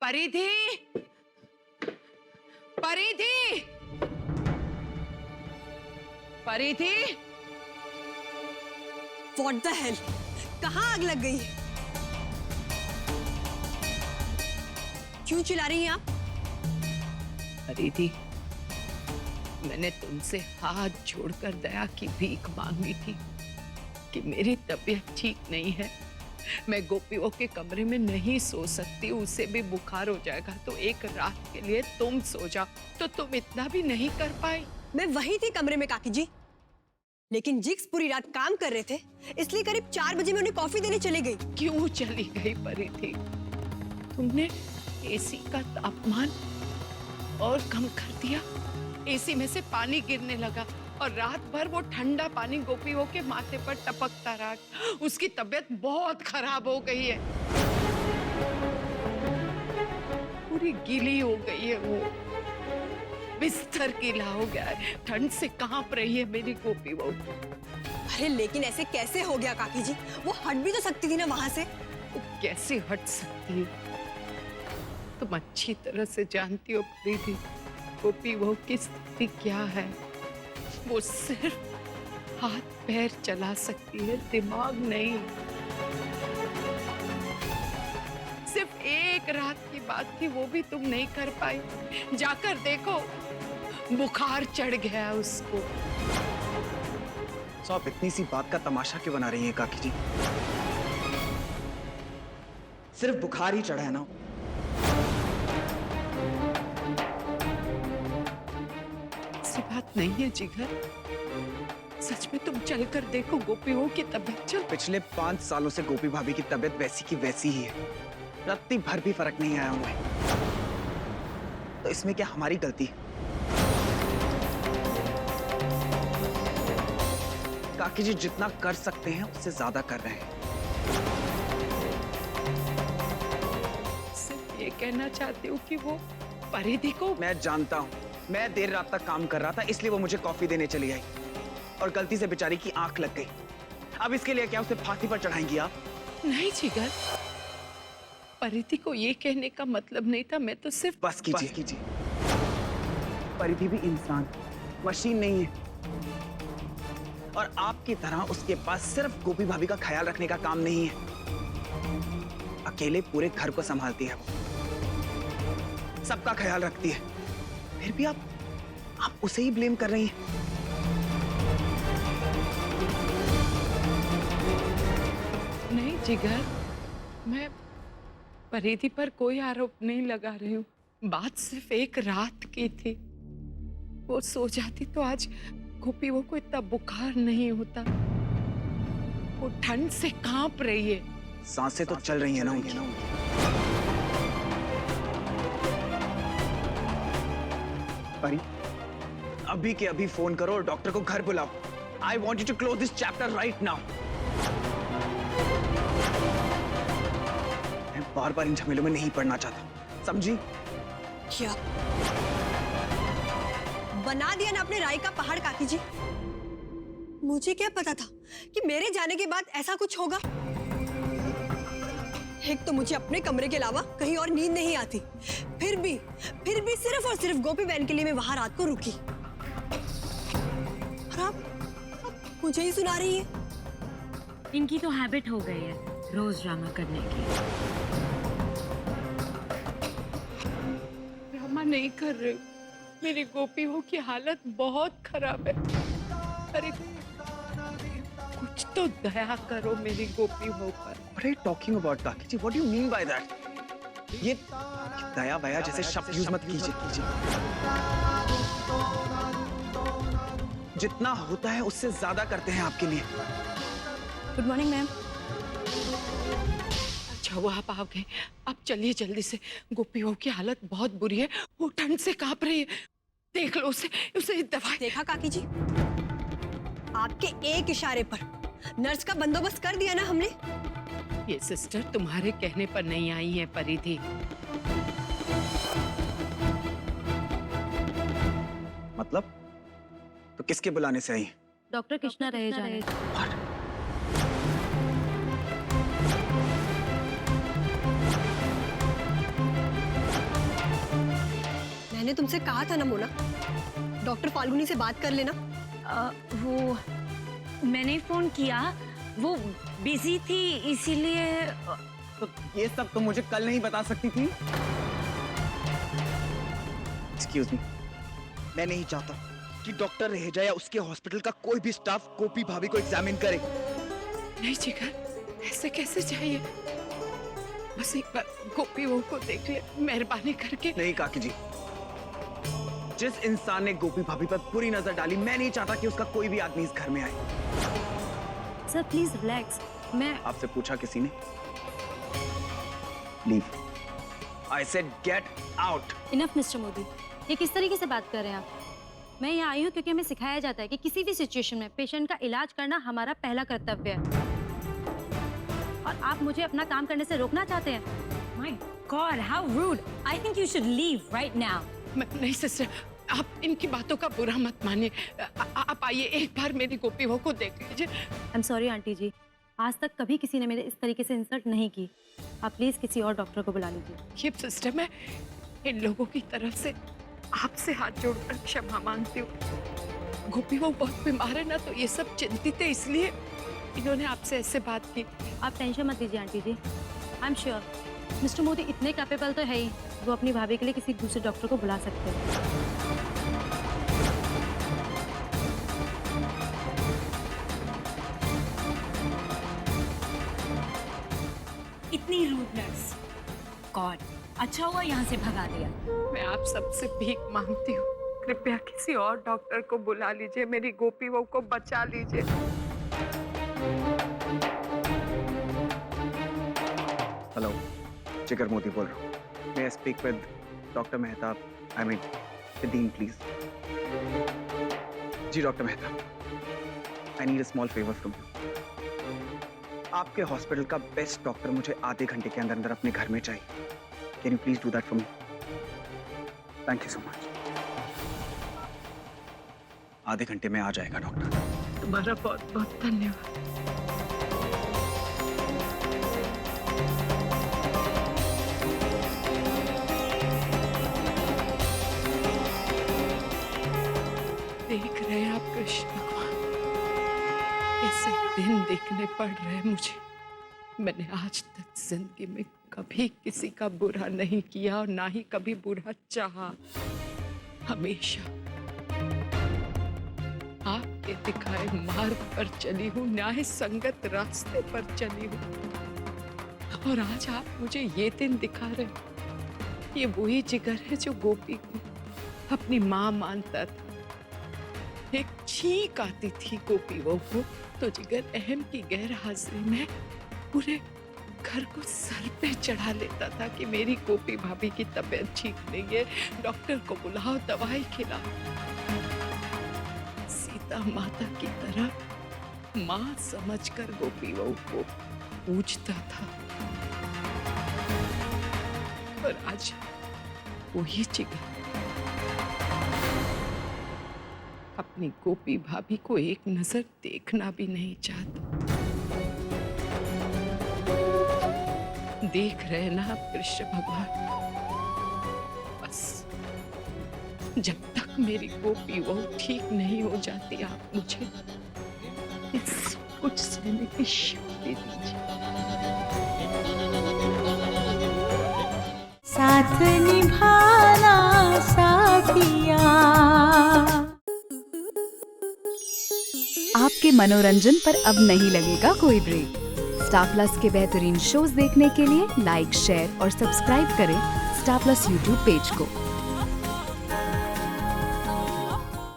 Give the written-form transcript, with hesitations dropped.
परिधि, परिधि, परिधि। What the hell? कहाँ आग लग गई? क्यों चिल्ला रही हैं आप? परिधि, मैंने तुमसे हाथ जोड़कर दया की भीख मांगी थी कि मेरी तबीयत ठीक नहीं है, मैं गोपियों के कमरे में नहीं सो सकती, उसे भी बुखार हो जाएगा, तो एक रात के लिए तुम सो जाओ। तो तुम इतना भी नहीं कर पाई? मैं वही थी कमरे में काकी जी, लेकिन जिक्स पूरी रात काम कर रहे थे, इसलिए करीब 4 बजे मैं उन्हें कॉफी देने चली गई। क्यों चली गई परिधि? तुमने एसी का तापमान और कम कर दिया, एसी में से पानी गिरने लगा और रात भर वो ठंडा पानी गोपियों के माथे पर टपकता रहा। उसकी तबीयत बहुत खराब हो गई है, पूरी गीली हो गई है, वो बिस्तर गीला हो गया है, ठंड से कांप रही है मेरी गोपी वो। अरे लेकिन ऐसे कैसे हो गया काकी जी? वो हट भी तो सकती थी ना वहां से। वो कैसे हट सकती है? तुम अच्छी तरह से जानती हो प्रीति, गोपी वो की स्थिति क्या है। वो सिर्फ हाथ पैर चला सकती है, दिमाग नहीं। सिर्फ एक रात की बात थी, वो भी तुम नहीं कर पाई। जाकर देखो, बुखार चढ़ गया उसको। तो आप इतनी सी बात का तमाशा क्यों बना रही हैं काकी जी? सिर्फ बुखार ही चढ़ा है ना। ऐसी बात नहीं है जिगर, सच में तुम चलकर देखो, गोपियों की तबीयत चल। पिछले 5 सालों से गोपी भाभी की तबीयत वैसी की वैसी ही है, रत्ती भर भी फर्क नहीं आया उन्हें। तो इसमें क्या हमारी गलती? काकी जी जितना कर सकते हैं उससे ज्यादा कर रहे हैं। सिर्फ ये कहना चाहती हूँ कि वो परिधि को। मैं जानता हूँ, मैं देर रात तक काम कर रहा था, इसलिए वो मुझे कॉफी देने चली आई और गलती से बेचारी की आंख लग गई। अब इसके लिए क्या उसे फांसी पर चढ़ाएंगी आप? नहीं जिगर, परिधि को ये कहने का मतलब नहीं था, मैं तो सिर्फ। बस कीजिए। परिधि भी इंसान, मशीन नहीं है। और आपकी तरह उसके पास सिर्फ गोपी भाभी का ख्याल रखने का काम नहीं है, अकेले पूरे घर को संभालती है वो, सबका ख्याल रखती है। फिर भी आप उसे ही ब्लेम कर रही हैं। नहीं जिगर, मैं परिधि पर कोई आरोप नहीं लगा रही हूँ। बात सिर्फ एक रात की थी, वो सो जाती तो आज गोपी वो को इतना बुखार नहीं होता। वो ठंड से कांप रही है, सांसें तो चल रही है ना उनकी। परी, अभी के अभी फोन करो और डॉक्टर को घर बुलाओ। I want you to close this chapter right now. मैं बार-बार इन झमेलों में नहीं पड़ना चाहता, समझी? क्या बना दिया ना अपने राय का पहाड़ काकी जी? मुझे क्या पता था कि मेरे जाने के बाद ऐसा कुछ होगा। एक तो मुझे अपने कमरे के अलावा कहीं और नींद नहीं आती, फिर भी सिर्फ और सिर्फ गोपी बहन के लिए मैं वहां रात को रुकी। और आप मुझे ही सुना रही है। इनकी तो हैबिट हो गई है रोज ड्रामा करने की। ड्रामा नहीं कर रही, मेरी गोपी हो की हालत बहुत खराब है। अरे कुछ तो दया करो मेरी गोपी हो पर। What are you talking about, काकी जी? What do you mean by that? ये दया वया जैसे शब्द यूज मत कीजिए। जितना होता है उससे ज्यादा करते हैं आपके लिए। Good morning ma'am. अच्छा वो आप आ गए, अब चलिए जल्दी से। गोपी हो की हालत बहुत बुरी है, वो ठंड से कांप रही है। देख लो उसे दवाई। देखा काकी जी, आपके एक इशारे पर नर्स का बंदोबस्त कर दिया ना हमने। ये सिस्टर तुम्हारे कहने पर नहीं आई है परिधि। मतलब? तो किसके बुलाने से आई? डॉक्टर कृष्णा रहे जाए। मैंने तुमसे कहा था ना मोना, डॉक्टर फाल्गुनी से बात कर लेना। वो मैंने फोन किया, वो बिजी थी इसीलिए। तो ये सब तुम मुझे कल नहीं बता सकती थी? एक्सक्यूज मी, मैं नहीं चाहता कि डॉक्टर रहेजा या उसके हॉस्पिटल का कोई भी स्टाफ गोपी भाभी को एग्जामिन करे। नहीं जिगर, ऐसे कैसे चाहिए? बस एक बार गोपी बहू को देख ले, मेहरबानी करके। नहीं काकी जी, जिस इंसान ने गोपी भाभी पर बुरी नजर डाली, मैं नहीं चाहता कि उसका कोई भी आदमी इस घर में आए। Sir please relax. मैं आपसे पूछा किसी ने? Leave. I said get out. Enough mister Modi, ये किस तरीके से बात कर रहे हैं आप? मैं यहाँ आई हूँ क्योंकि हमें सिखाया जाता है कि किसी भी सिचुएशन में पेशेंट का इलाज करना हमारा पहला कर्तव्य है, और आप मुझे अपना काम करने से रोकना चाहते हैं। My god, how rude. I think you should leave right now. नहीं सिस्टर, आप इनकी बातों का बुरा मत मानिए। आप आइए, एक बार मेरी गोपी बहू को देख लीजिए। आई एम सॉरी आंटी जी, आज तक कभी किसी ने मेरे इस तरीके से इंसल्ट नहीं की। आप प्लीज किसी और डॉक्टर को बुला लीजिए। ये सिस्टर, मैं इन लोगों की तरफ से आपसे हाथ जोड़कर क्षमा मांगती हूँ। गोपी बहू बहुत बीमार है ना, तो ये सब चिंतित है, इसलिए इन्होंने आपसे ऐसे बात की। आप टेंशन मत लीजिए aunty ji. I am sure mister Modi इतने कैपेबल तो है ही, वो अपनी भाभी के लिए किसी दूसरे डॉक्टर को बुला सकते हैं। इतनी रूडनेस, गॉड, अच्छा हुआ यहाँ से भगा दिया। मैं आप सबसे भीख मांगती हूँ, कृपया किसी और डॉक्टर को बुला लीजिए, मेरी गोपी बहू को बचा लीजिए। हेलो, जिगर मोदी बोल रहा हूँ। मैं speak with doctor Mehta, I mean the dean please. जी doctor Mehta, I need a small favour from you. आपके हॉस्पिटल का बेस्ट डॉक्टर मुझे आधे घंटे के अंदर अंदर अपने घर में चाहिए। Can you please do that for me? Thank you so much. आधे घंटे में आ जाएगा डॉक्टर। तुम्हारा बहुत बहुत धन्यवाद। देख रहे हैं आप कृष्ण भगवान, ऐसे दिन देखने पड़ रहे हैं मुझे। मैंने आज तक जिंदगी में कभी किसी का बुरा नहीं किया और ना ही कभी बुरा चाहा। हमेशा आपके दिखाए मार्ग पर चली हूँ, न्याय संगत रास्ते पर चली हूँ, और आज आप मुझे ये दिन दिखा रहे हैं। ये वही जिगर है जो गोपी को अपनी माँ मानता था। एक छींक आती थी गोपी बहू को तो जिगर अहम की गैर हाजिरी में पूरे घर को सर पे चढ़ा लेता था कि मेरी गोपी भाभी की तबीयत ठीक नहीं है, डॉक्टर को बुलाओ, दवाई खिलाओ। सीता माता की तरह माँ समझकर गोपी बहू को पूछता था। और आज वही जिगर अपनी गोपी भाभी को एक नजर देखना भी नहीं चाहता। देख रहे ना आप कृष्ण भगवान, बस जब तक मेरी गोपी वो ठीक नहीं हो जाती, आप मुझे इस कुछ सहने की शक्ति दीजिए। साथ निभाना साथिया। आपके मनोरंजन पर अब नहीं लगेगा कोई ब्रेक। स्टार प्लस के बेहतरीन शोज देखने के लिए लाइक, शेयर और सब्सक्राइब करें स्टार प्लस यूट्यूब पेज को।